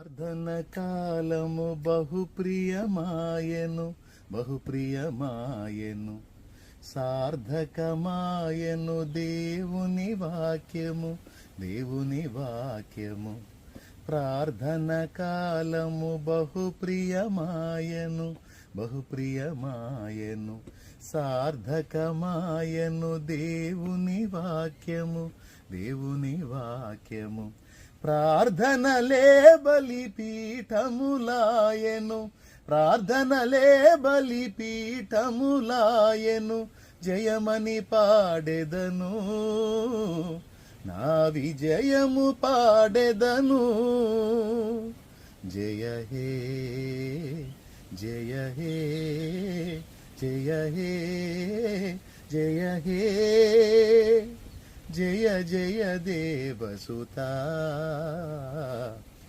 ప్రార్థన కాలము బహుప్రియమాయను బహుప్రియమాయను సార్థకమాయను దేవుని వాక్యము ప్రార్థన కాలము బహుప్రియమాయను సార్థకమాయను దేవుని వాక్యము ప్రార్థనలే బలిపీఠములాయను జయమని పాడెదను నా విజయము పాడెదను జయ హే జయ హే జయ హే జయ హే జయ జయ దేవసుతా